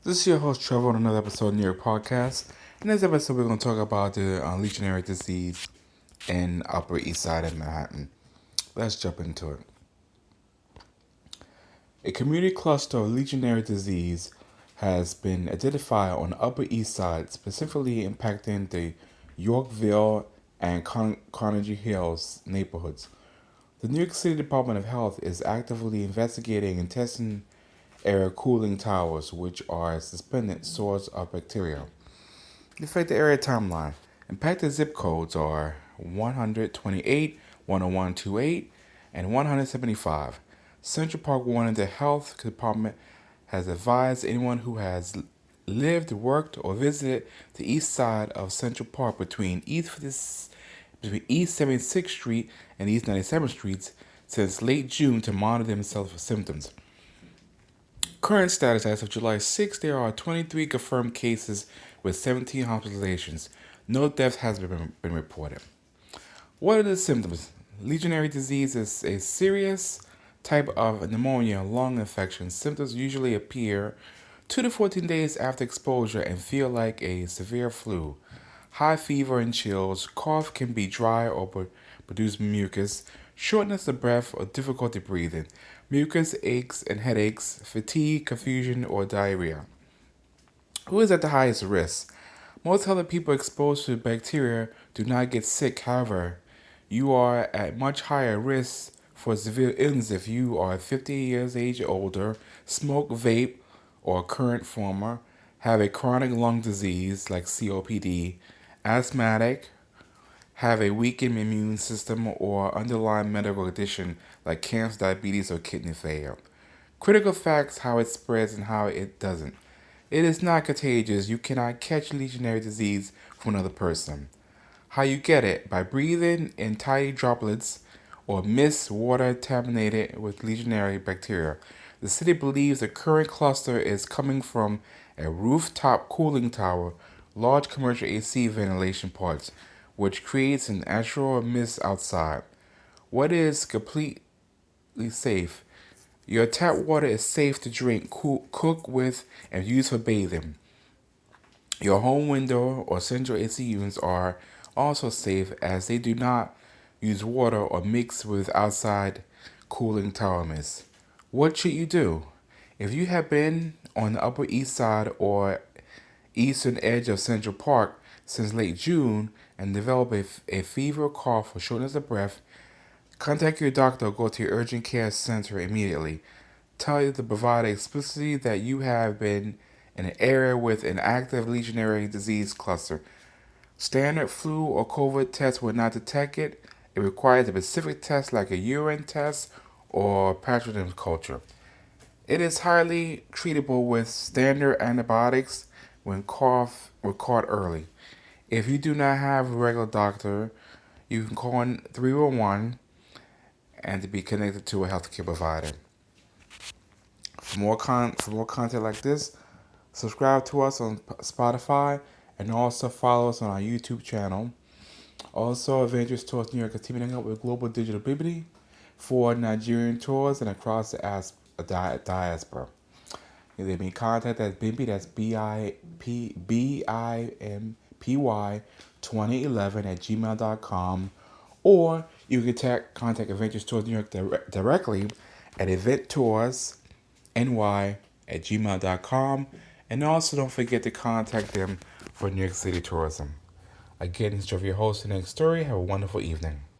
This is your host Trevor on another episode of New York Podcast. In this episode, we're going to talk about the Legionnaire disease in Upper East Side of Manhattan. Let's jump into it. A community cluster of Legionnaire disease has been identified on the Upper East Side, specifically impacting the Yorkville and Carnegie Hills neighborhoods. The New York City Department of Health is actively investigating and testing air cooling towers, which are a suspended source of bacteria. Affected area timeline. Impacted zip codes are 128, 10128, and 175. Central Park warning the health department has advised anyone who has lived, worked, or visited the east side of Central Park between East 76th Street and East 97th Streets since late June to monitor themselves for symptoms. Current status as of July 6, there are 23 confirmed cases with 17 hospitalizations. No deaths has been reported. What are the symptoms? Legionnaire disease is a serious type of pneumonia lung infection. Symptoms usually appear 2 to 14 days after exposure and feel like a severe flu. High fever and chills. Cough can be dry or produce mucus. Shortness of breath or difficulty breathing. Mucus, aches and headaches. Fatigue, confusion, or diarrhea. Who is at the highest risk? Most healthy people exposed to bacteria do not get sick. However, you are at much higher risk for severe illness if you are 50 years age or older, smoke, vape, or current former, have a chronic lung disease like COPD, asthmatic, have a weakened immune system, or underlying medical condition like cancer, diabetes, or kidney failure. Critical facts: how it spreads and how it doesn't. It is not contagious. You cannot catch Legionnaire disease from another person. How you get it? By breathing in tiny droplets or mist water contaminated with Legionnaire bacteria. The city believes the current cluster is coming from a rooftop cooling tower, large commercial AC ventilation parts, which creates an natural mist outside. What is completely safe? Your tap water is safe to drink, cook with, and use for bathing. Your home window or central AC units are also safe as they do not use water or mix with outside cooling tower mist. What should you do? If you have been on the Upper East Side or eastern edge of Central Park since late June and develop a fever, cough, or shortness of breath, contact your doctor or go to your urgent care center immediately. Tell the provider explicitly that you have been in an area with an active Legionnaire disease cluster. Standard flu or COVID tests will not detect it. It requires a specific test like a urine test or pathogen culture. It is highly treatable with standard antibiotics when cough were caught early. If you do not have a regular doctor, you can call 311 and to be connected to a healthcare provider. For more content like this, subscribe to us on Spotify and also follow us on our YouTube channel. Also, Adventures Tours New York is teaming up with Global Digital Biblity for Nigerian tours and across the diaspora. You can be contact at Bimpy, that's BIMPY 2011 at gmail.com, or you can contact Adventures Tours New York directly at eventtoursny at gmail.com, and also don't forget to contact them for New York City tourism. Again, this is Trevor, your host, the next story. Have a wonderful evening.